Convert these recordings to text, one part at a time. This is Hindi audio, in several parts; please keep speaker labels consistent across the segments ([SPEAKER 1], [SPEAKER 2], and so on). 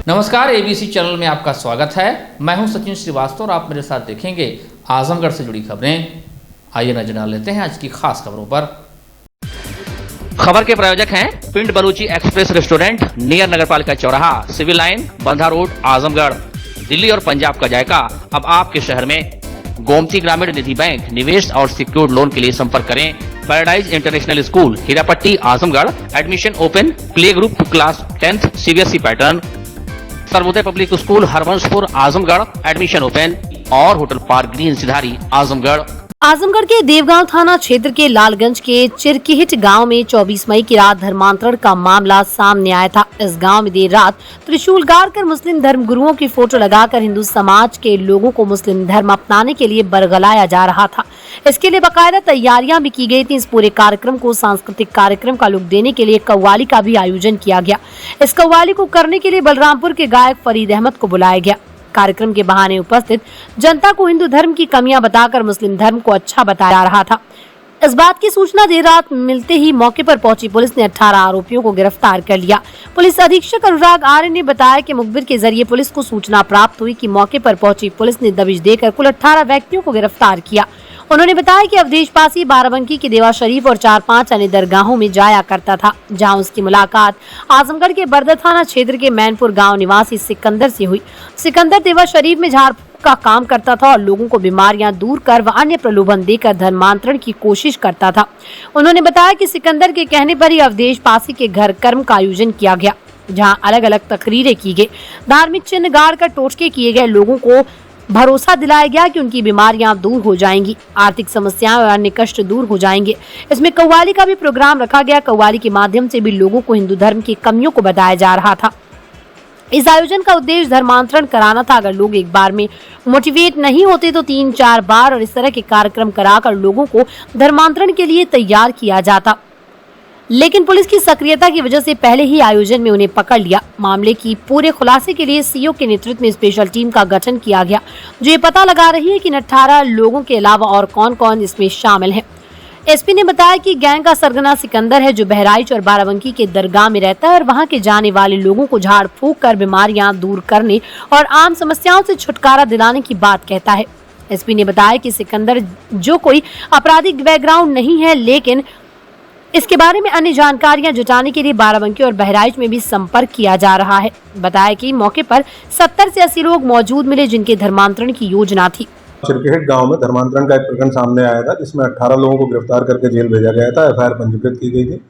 [SPEAKER 1] नमस्कार, एबीसी चैनल में आपका स्वागत है। मैं हूं सचिन श्रीवास्तव और आप मेरे साथ देखेंगे आजमगढ़ से जुड़ी खबरें। आइए नजर डाल लेते हैं आज की खास खबरों पर। खबर के प्रायोजक हैं पिंड बलूची एक्सप्रेस रेस्टोरेंट नियर नगरपालिका चौराहा, सिविल लाइन, बंधा रोड, आजमगढ़। दिल्ली और पंजाब का जायका अब आपके शहर में। गोमती ग्रामीण निधि बैंक, निवेश और सिक्योर्ड लोन के लिए संपर्क करें। Paradise International School, Hirapatti, Azamgarh. Admission open. Play group to class 10th CBSE pattern. Sarvodaya Public School, Harvanshpur, Azamgarh. Admission open. और Hotel Park Green, Sidhari, Azamgarh.
[SPEAKER 2] Azamgarh के देवगांव थाना क्षेत्र के लालगंज के चिरकिहिट गांव में 24 मई की रात धर्मांतरण का मामला सामने आया था। इस गांव में देर रात त्रिशूल गाड़कर मुस्लिम धर्म गुरुओं की फोटो लगाकर हिंदू समाज के लोगों को मुस्लिम धर्म अपनाने के लिए बरगलाया जा रहा था। इसके लिए बाकायदा तैयारियां भी की गई थी। इस पूरे कार्यक्रम को सांस्कृतिक कार्यक्रम का लुक देने के लिए कव्वाली का भी आयोजन किया गया। इस कव्वाली को करने के लिए बलरामपुर के गायक फरीद अहमद को बुलाया गया। कार्यक्रम के बहाने उपस्थित जनता को हिंदू धर्म की कमियां बताकर मुस्लिम धर्म को अच्छा बताया जा रहा था। इस बात की सूचना देर रात मिलते ही मौके पर पहुंची पुलिस ने 18 आरोपियों को गिरफ्तार कर लिया। पुलिस अधीक्षक अनुराग आर्य ने बताया कि मुखबिर के जरिए पुलिस को सूचना प्राप्त हुई कि मौके पर पहुंची पुलिस ने दबिश देकर कुल 18 व्यक्तियों को गिरफ्तार किया। उन्होंने बताया कि अवधेश पासी बाराबंकी के देवा शरीफ और 4-5 अन्य दरगाहों में जाया करता था, जहां उसकी मुलाकात आजमगढ़ के बरदर थाना क्षेत्र के मैनपुर गांव निवासी सिकंदर से हुई। सिकंदर देवा शरीफ में झाड़ फूक का काम करता था और लोगों को बीमारियां दूर कर व अन्य प्रलोभन देकर धर्मांतरण की कोशिश करता था। उन्होंने बताया कि सिकंदर के कहने पर ही अवधेश पासी के घर कर्म का आयोजन किया गया, जहाँ अलग अलग तकरीरें की गई, धार्मिक चिन्ह गाड़ कर टोटके किए गए, लोगों को भरोसा दिलाया गया कि उनकी बीमारियां दूर हो जाएंगी, आर्थिक समस्याएं और अन्य कष्ट दूर हो जाएंगे। इसमें कव्वाली का भी प्रोग्राम रखा गया। कव्वाली के माध्यम से भी लोगों को हिंदू धर्म की कमियों को बताया जा रहा था। इस आयोजन का उद्देश्य धर्मांतरण कराना था। अगर लोग एक बार में मोटिवेट नहीं होते तो 3-4 बार और इस तरह के कार्यक्रम कराकर लोगों को धर्मांतरण के लिए तैयार किया जाता, लेकिन पुलिस की सक्रियता की वजह से पहले ही आयोजन में उन्हें पकड़ लिया। मामले की पूरे खुलासे के लिए सीओ के नेतृत्व में स्पेशल टीम का गठन किया गया, जो ये पता लगा रही है कि 18 लोगों के अलावा और कौन कौन इसमें शामिल हैं। एसपी ने बताया कि गैंग का सरगना सिकंदर है, जो बहराइच और बाराबंकी के दरगाह में रहता है और वहां के जाने वाले लोगों को झाड़ फूक कर बीमारियां दूर करने और आम समस्याओं से छुटकारा दिलाने की बात कहता है। एसपी ने बताया कि सिकंदर जो कोई आपराधिक बैकग्राउंड नहीं है, लेकिन इसके बारे में अन्य जानकारियां जुटाने के लिए बाराबंकी और बहराइच में भी संपर्क किया जा रहा है। बताया कि मौके पर 70 से 80 लोग मौजूद मिले, जिनके धर्मांतरण की योजना थी।
[SPEAKER 3] चिरकिहिट गांव में धर्मांतरण का एक प्रकरण सामने आया था, जिसमें 18 लोगों को गिरफ्तार करके जेल भेजा गया था। एफआईआर पंजीकृत की गई थी।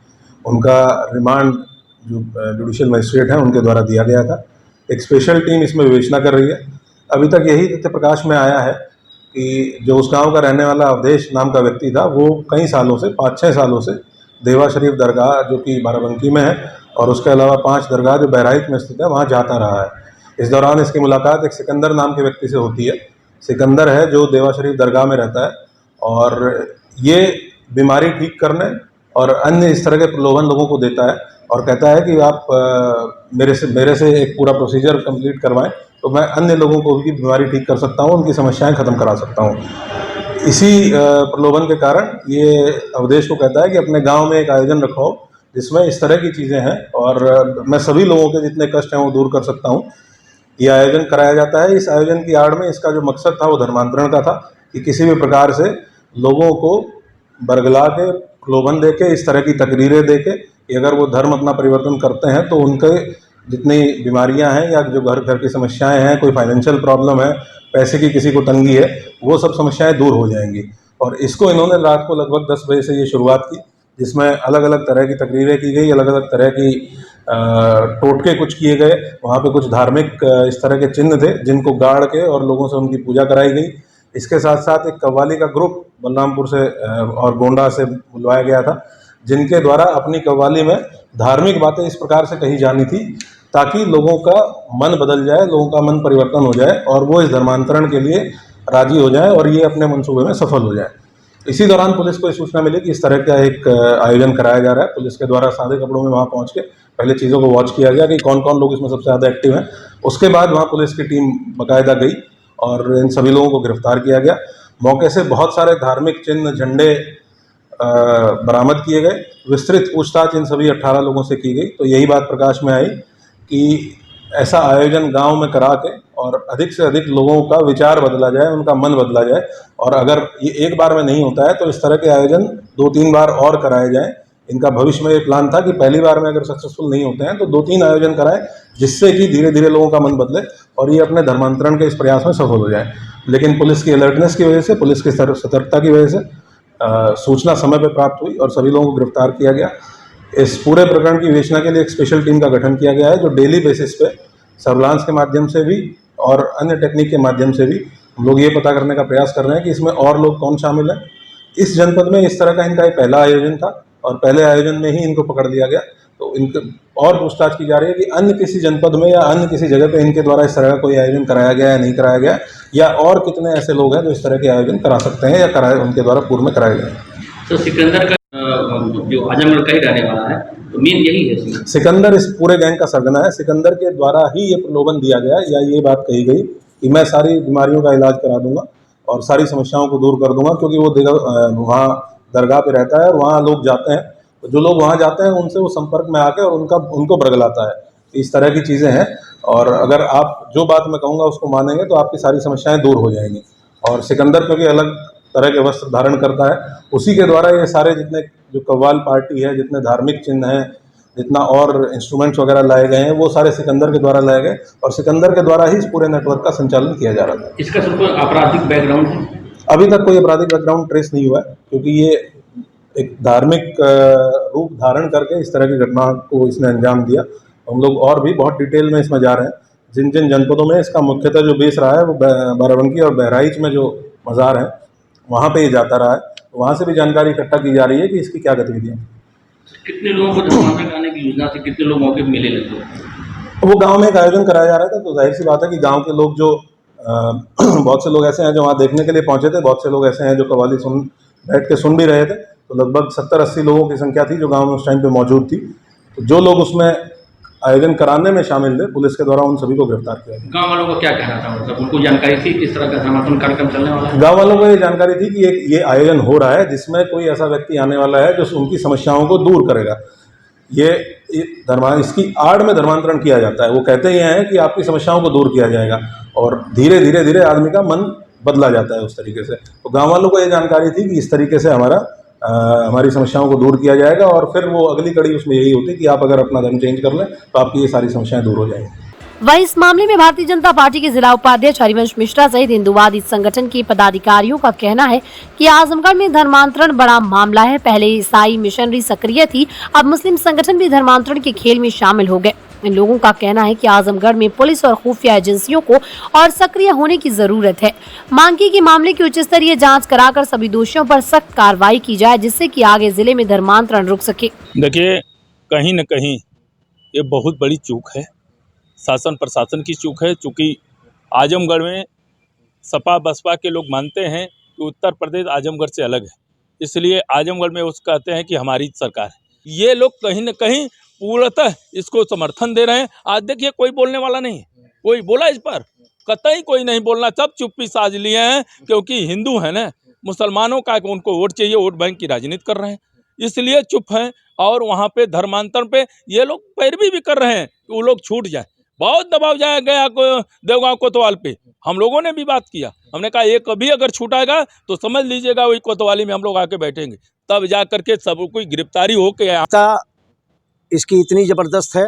[SPEAKER 3] उनका रिमांड जो जुडिशियल मजिस्ट्रेट हैं उनके द्वारा दिया गया था। एक स्पेशल टीम इसमें विवेचना कर रही है। अभी तक यही तथ्य प्रकाश में आया है कि जो उस गाँव का रहने वाला अवधेश नाम का व्यक्ति था, वो कई सालों से 5-6 सालों से देवा शरीफ दरगाह जो कि बाराबंकी में है और उसके अलावा 5 दरगाह जो बहराइच में स्थित है, वहाँ जाता रहा है। इस दौरान इसकी मुलाकात एक सिकंदर नाम के व्यक्ति से होती है। सिकंदर है जो देवा शरीफ दरगाह में रहता है और ये बीमारी ठीक करने और अन्य इस तरह के प्रलोभन लोगों को देता है और कहता है कि आप मेरे से एक पूरा प्रोसीजर कंप्लीट करवाएं तो मैं अन्य लोगों को उनकी बीमारी ठीक कर सकता हूँ, उनकी समस्याएं खत्म करा सकता हूँ। इसी प्रलोभन के कारण ये अवधेश को कहता है कि अपने गांव में एक आयोजन रखवाओ जिसमें इस तरह की चीज़ें हैं और मैं सभी लोगों के जितने कष्ट हैं वो दूर कर सकता हूँ। ये आयोजन कराया जाता है। इस आयोजन की आड़ में इसका जो मकसद था वो धर्मांतरण का था कि किसी भी प्रकार से लोगों को बरगला के, प्रलोभन दे के, इस तरह की तकरीरें दे के कि अगर वो धर्म अपना परिवर्तन करते हैं तो उनके जितनी बीमारियां हैं या जो घर की समस्याएं हैं, कोई फाइनेंशियल प्रॉब्लम है, पैसे की किसी को तंगी है, वो सब समस्याएं दूर हो जाएंगी। और इसको इन्होंने रात को लगभग 10 बजे से ये शुरुआत की, जिसमें अलग अलग तरह की तकरीरें की गई, अलग अलग तरह की टोटके कुछ किए गए। वहाँ पे कुछ धार्मिक इस तरह के चिन्ह थे जिनको गाड़ के और लोगों से उनकी पूजा कराई गई। इसके साथ साथ एक कव्वाली का ग्रुप बलरामपुर से और गोंडा से बुलवाया गया था, जिनके द्वारा अपनी कव्वाली में धार्मिक बातें इस प्रकार से कही जानी थी ताकि लोगों का मन बदल जाए, लोगों का मन परिवर्तन हो जाए और वो इस धर्मांतरण के लिए राजी हो जाए और ये अपने मंसूबे में सफल हो जाए। इसी दौरान पुलिस को सूचना मिली कि इस तरह का एक आयोजन कराया जा रहा है। पुलिस के द्वारा सादे कपड़ों में वहाँ पहुँच के पहले चीज़ों को वॉच किया गया कि कौन कौन लोग इसमें सबसे ज़्यादा एक्टिव हैं। उसके बाद वहाँ पुलिस की टीम बाकायदा गई और इन सभी लोगों को गिरफ्तार किया गया। मौके से बहुत सारे धार्मिक चिन्ह, झंडे बरामद किए गए। विस्तृत पूछताछ इन सभी 18 लोगों से की गई तो यही बात प्रकाश में आई कि ऐसा आयोजन गांव में करा के और अधिक से अधिक लोगों का विचार बदला जाए, उनका मन बदला जाए। और अगर ये एक बार में नहीं होता है तो इस तरह के आयोजन 2-3 बार और कराए जाएं। इनका भविष्य में ये प्लान था कि पहली बार में अगर सक्सेसफुल नहीं होते हैं तो 2-3 आयोजन कराएं, जिससे कि धीरे धीरे लोगों का मन बदले और ये अपने धर्मांतरण के इस प्रयास में सफल हो जाए। लेकिन पुलिस की अलर्टनेस की वजह से, पुलिस की सतर्कता की वजह से सूचना समय पर प्राप्त हुई और सभी लोगों को गिरफ्तार किया गया। इस पूरे प्रकरण की विवेचना के लिए एक स्पेशल टीम का गठन किया गया है, जो डेली बेसिस पे सर्विलांस के माध्यम से भी और अन्य टेक्निक के माध्यम से भी हम लोग ये पता करने का प्रयास कर रहे हैं कि इसमें और लोग कौन शामिल हैं। इस जनपद में इस तरह का इनका एक पहला आयोजन था और पहले आयोजन में ही इनको पकड़ लिया गया। तो इनके और पूछताछ की जा रही है कि अन्य किसी जनपद में या अन्य किसी जगह पे इनके द्वारा इस तरह का कोई आयोजन कराया गया या नहीं कराया गया, या और कितने ऐसे लोग हैं जो इस तरह के आयोजन करा सकते हैं या कराए, उनके द्वारा पूर्व में कराए गए।
[SPEAKER 4] तो सिकंदर का जो आजमगढ़ का ही रहने वाला है, तो मेन यही है।
[SPEAKER 3] सिकंदर इस पूरे गैंग का सरगना है। सिकंदर के द्वारा ही ये प्रलोभन दिया गया या ये बात कही गई कि मैं सारी बीमारियों का इलाज करा दूंगा और सारी समस्याओं को दूर कर दूंगा, क्योंकि वो वहाँ दरगाह पे रहता है और वहाँ लोग जाते हैं, तो जो लोग वहाँ जाते हैं उनसे वो संपर्क में आके और उनको बरगलाता है। इस तरह की चीज़ें हैं और अगर आप जो बात मैं कहूँगा उसको मानेंगे तो आपकी सारी समस्याएं दूर हो जाएंगी। और सिकंदर क्योंकि अलग तरह के वस्त्र धारण करता है, उसी के द्वारा ये सारे जितने जो कव्वाल पार्टी है, जितने धार्मिक चिन्ह हैं, जितना और इंस्ट्रूमेंट्स वगैरह लाए गए हैं, वो सारे सिकंदर के द्वारा लाए गए और सिकंदर के द्वारा ही इस पूरे नेटवर्क का संचालन किया जा रहा था।
[SPEAKER 4] इसका सिर्फ आपराधिक बैकग्राउंड है?
[SPEAKER 3] अभी तक कोई आपराधिक बैकग्राउंड ट्रेस नहीं हुआ है, क्योंकि ये एक धार्मिक रूप धारण करके इस तरह की घटना को इसने अंजाम दिया। हम लोग और भी बहुत डिटेल में इसमें जा रहे हैं। जिन जिन जनपदों में इसका मुख्यतः जो बेस रहा है वो बाराबंकी और बहराइच में जो मज़ार हैं वहाँ पे ये जाता रहा है, तो वहाँ से भी जानकारी इकट्ठा की जा रही है कि इसकी क्या गतिविधियाँ।
[SPEAKER 4] कितने लोगों को धर्मांतरण कराने की योजना थी, कितने लोग मौके पर मिले लगे?
[SPEAKER 3] वो गांव में एक आयोजन कराया जा रहा था, तो जाहिर सी बात है कि गांव के लोग जो बहुत से लोग ऐसे हैं जो वहाँ देखने के लिए पहुँचे थे, बहुत से लोग ऐसे हैं जो कव्वाली बैठ के सुन भी रहे थे। तो लगभग 70-80 लोगों की संख्या थी जो गांव में उस टाइम पे मौजूद थी। तो जो लोग उसमें आयोजन कराने में शामिल थे, पुलिस के द्वारा उन सभी को गिरफ्तार किया गया।
[SPEAKER 4] गाँव वालों को क्या कहना था, मतलब उनको जानकारी थी किस तरह का धर्मांतरण कार्यक्रम चलने वाला है?
[SPEAKER 3] गाँव वालों को ये जानकारी थी कि ये आयोजन हो रहा है जिसमें कोई ऐसा व्यक्ति आने वाला है जो उनकी समस्याओं को दूर करेगा। इसकी आड़ में धर्मांतरण किया जाता है। वो कहते ये हैं कि आपकी समस्याओं को दूर किया जाएगा और धीरे धीरे आदमी का मन बदला जाता है उस तरीके से। तो गाँव वालों को ये जानकारी थी कि इस तरीके से हमारी समस्याओं को दूर किया जाएगा और फिर वो अगली कड़ी उसमें यही होती है कि आप अगर अपना धर्म चेंज कर लें तो आपकी ये सारी समस्याएं दूर हो जाएंगी।
[SPEAKER 2] वहीं इस मामले में भारतीय जनता पार्टी के जिला उपाध्यक्ष हरिवंश मिश्रा सहित हिंदुवादी संगठन के पदाधिकारियों का कहना है कि आजमगढ़ में धर्मांतरण बड़ा मामला है। पहले ईसाई मिशनरी सक्रिय थी, अब मुस्लिम संगठन भी धर्मांतरण के खेल में शामिल हो गए। इन लोगों का कहना है कि आजमगढ़ में पुलिस और खुफिया एजेंसियों को और सक्रिय होने की जरूरत है। मांग की कि मामले की उच्च स्तरीय जाँच कराकर सभी दोषियों पर सख्त कार्रवाई की जाए, जिससे कि आगे जिले में धर्मांतरण रुक सके।
[SPEAKER 5] देखिए, कहीं न कहीं ये बहुत बड़ी चूक है, शासन प्रशासन की चूक है। चूँकि आजमगढ़ में सपा बसपा के लोग मानते हैं कि उत्तर प्रदेश आजमगढ़ से अलग है, इसलिए आजमगढ़ में उस कहते हैं कि हमारी सरकार है। ये लोग कहीं न कहीं पूर्णतः इसको समर्थन दे रहे हैं। आज देखिए, कोई बोलने वाला नहीं है, कोई बोला इस पर, कतई कोई नहीं बोलना, सब चुप्पी साध लिए हैं, क्योंकि हिंदू है ना, मुसलमानों का उनको वोट चाहिए, वोट बैंक की राजनीति कर रहे हैं, इसलिए चुप हैं। और वहाँ पे धर्मांतरण पे ये लोग पैरवी भी कर रहे हैं कि वो लोग छूट जाए। बहुत दबाव जाया गया देवगांव कोतवाल पे, हम लोगों ने भी बात किया। हमने कहा ये कभी अगर छूटाएगा तो समझ लीजिएगा वही कोतवाली में हम लोग आके बैठेंगे, तब जा करके सब कोई गिरफ्तारी हो के।
[SPEAKER 6] इसकी इतनी ज़बरदस्त है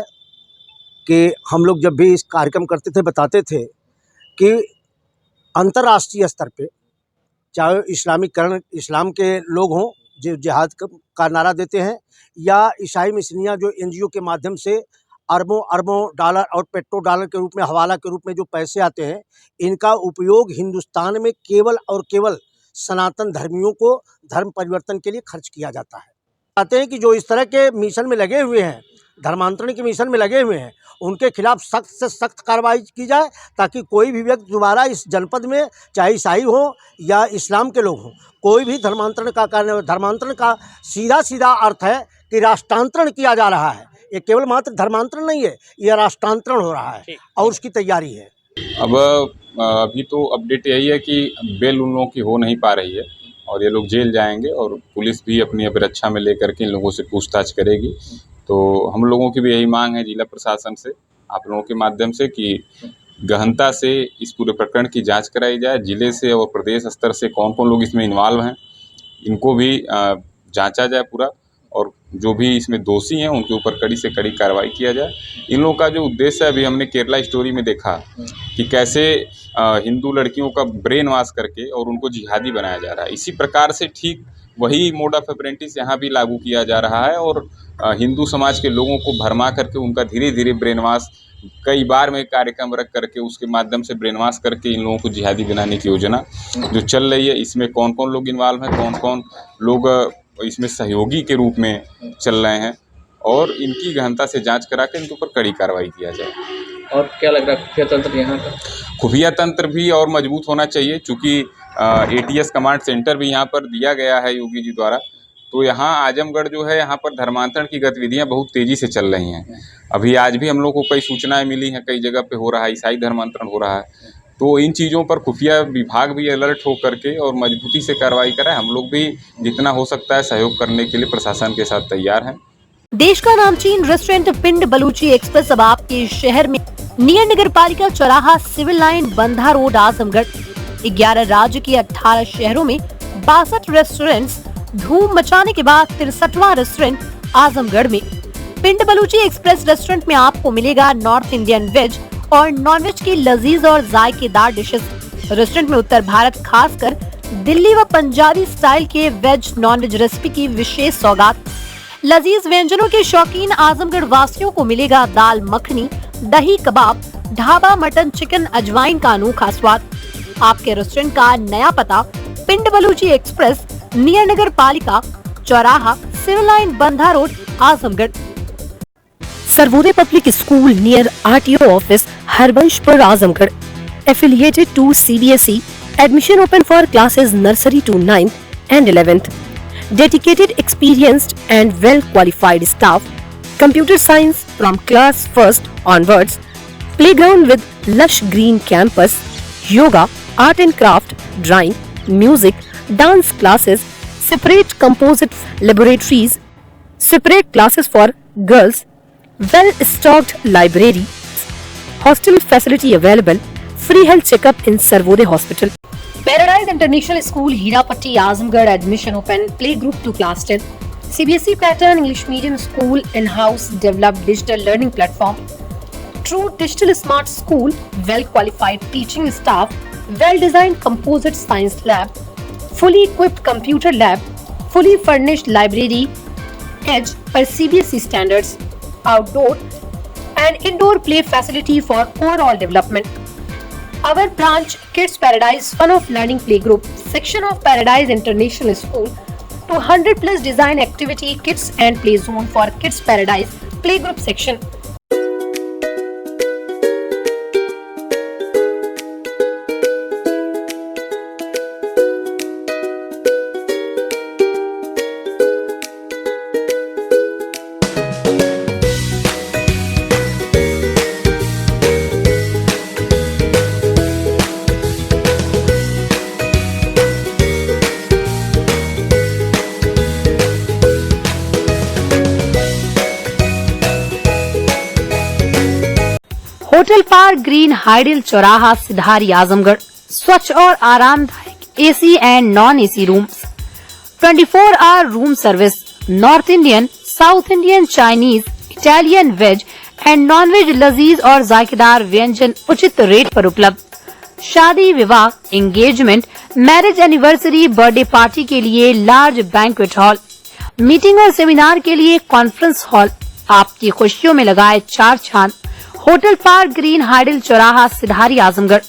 [SPEAKER 6] कि हम लोग जब भी इस कार्यक्रम करते थे बताते थे कि अंतर्राष्ट्रीय स्तर पे चाहे इस्लामीकरण, इस्लाम के लोग हों जो जिहाद का नारा देते हैं, या ईसाई मिशनियाँ जो NGO के माध्यम से अरबों अरबों डॉलर और पेट्रो डॉलर के रूप में, हवाला के रूप में जो पैसे आते हैं, इनका उपयोग हिंदुस्तान में केवल और केवल सनातन धर्मियों को धर्म परिवर्तन के लिए खर्च किया जाता है। चाहते हैं कि जो इस तरह के मिशन में लगे हुए हैं, धर्मांतरण के मिशन में लगे हुए हैं, उनके खिलाफ सख्त से सख्त कार्रवाई की जाए, ताकि कोई भी व्यक्ति दोबारा इस जनपद में, चाहे ईसाई हो या इस्लाम के लोग हों, कोई भी धर्मांतरण का कारण। धर्मांतरण का सीधा अर्थ है कि राष्ट्रांतरण किया जा रहा है। ये केवल मात्र धर्मांतरण नहीं है, यह राष्ट्रांतरण हो रहा है और उसकी तैयारी है।
[SPEAKER 7] अब अभी तो अपडेट यही है कि बेल उन लोगों की हो नहीं पा रही है और ये लोग जेल जाएंगे और पुलिस भी अपनी अभिरक्षा में लेकर के इन लोगों से पूछताछ करेगी। तो हम लोगों की भी यही मांग है जिला प्रशासन से, आप लोगों के माध्यम से कि गहनता से इस पूरे प्रकरण की जांच कराई जाए। जिले से और प्रदेश स्तर से कौन कौन लोग इसमें इन्वॉल्व हैं, इनको भी जांचा जाए पूरा, और जो भी इसमें दोषी हैं उनके ऊपर कड़ी से कड़ी कार्रवाई किया जाए। इन लोगों का जो उद्देश्य है, अभी हमने केरला स्टोरी में देखा कि कैसे हिंदू लड़कियों का ब्रेन वॉश करके और उनको जिहादी बनाया जा रहा है। इसी प्रकार से ठीक वही मोड ऑफ अप्रेंटिस यहाँ भी लागू किया जा रहा है और हिंदू समाज के लोगों को भरमा करके उनका धीरे धीरे ब्रेन वॉश, कई बार में कार्यक्रम रख करके उसके माध्यम से ब्रेन वॉश करके इन लोगों को जिहादी बनाने की योजना जो चल रही है, इसमें कौन कौन लोग इन्वॉल्व हैं, कौन कौन लोग इसमें सहयोगी के रूप में चल रहे हैं, और इनकी गहनता से जांच करा के इनके ऊपर कड़ी कार्रवाई किया जाए।
[SPEAKER 4] और क्या लग रहा है खुफिया तंत्र यहाँ का?
[SPEAKER 7] खुफिया तंत्र भी और मजबूत होना चाहिए, चूँकि ATS कमांड सेंटर भी यहाँ पर दिया गया है योगी जी द्वारा। तो यहाँ आजमगढ़ जो है, यहाँ पर धर्मांतरण की गतिविधियाँ बहुत तेज़ी से चल रही हैं। अभी आज भी हम लोग को कई सूचनाएं मिली हैं, कई जगह पे हो रहा है, ईसाई धर्मांतरण हो रहा है। तो इन चीज़ों पर खुफिया विभाग भी अलर्ट हो करके और मजबूती से कार्रवाई कराए। हम लोग भी जितना हो सकता है सहयोग करने के लिए प्रशासन के साथ तैयार हैं।
[SPEAKER 2] देश का नामचीन रेस्टोरेंट पिंड बलूची एक्सप्रेस अब आपके शहर में नियर नगर पालिका चौराहा, सिविल लाइन, बंधा रोड, आजमगढ़। 11 राज्य के 18 शहरों में 62 रेस्टोरेंट्स। धूम मचाने के बाद 63वां रेस्टोरेंट आजमगढ़ में। पिंड बलूची एक्सप्रेस रेस्टोरेंट में आपको मिलेगा नॉर्थ इंडियन वेज और नॉन वेज की लजीज और जायकेदार डिशेस। रेस्टोरेंट में उत्तर भारत, खासकर दिल्ली व पंजाबी स्टाइल के वेज नॉन वेज रेसिपी की विशेष सौगात। लजीज व्यंजनों के शौकीन आजमगढ़ वासियों को मिलेगा दाल मखनी, दही कबाब, ढाबा मटन, चिकन, अजवाइन का अनोखा स्वाद। आपके रेस्टोरेंट का नया पता पिंड बलूची एक्सप्रेस, नियर नगर पालिका चौराहा, सिविल लाइन, बंधा road, Azamgarh. Sarvodaya Public school near RTO office, Harbanspur, Azamgarh. Affiliated to CBSE. Admission open for classes nursery to 9th and 11th. Dedicated, experienced and well qualified staff. Computer science from class 1st onwards. Playground with lush green campus. Yoga, art and craft, drawing, music, dance classes. Separate composite laboratories. Separate classes for girls. Well-stocked library. Hostel facility available. Free health checkup in Sarvodaya Hospital. Paradise International School, Hirapatti, Azamgarh. Admission open. Play group to class 10. CBSE pattern English medium school, in-house developed digital learning platform. True digital smart school. Well qualified teaching staff. Well-designed composite science lab. Fully equipped computer lab. Fully furnished library. Edge per CBSE standards. Outdoor and indoor play facility for overall development. Our branch Kids Paradise Fun of Learning Playgroup section of Paradise International School, 200 plus design activity kits and play zone for Kids Paradise Playgroup section. Hotel Park Green hydel चौराहा, सिधारी, आजमगढ़। स्वच्छ और आरामदायक AC and non AC rooms, 24 hour room service, North Indian, South Indian, Chinese, Italian, veg and non veg लजीज और जायकेदार व्यंजन उचित रेट पर उपलब्ध। शादी, विवाह, engagement, marriage anniversary, birthday party के लिए लार्ज बैंक्वेट हॉल, मीटिंग और सेमिनार के लिए कॉन्फ्रेंस हॉल। आपकी खुशियों में लगाए 4 चांद। होटल पार्क ग्रीन हाइडल चौराहा, सिधारी, आजमगढ़।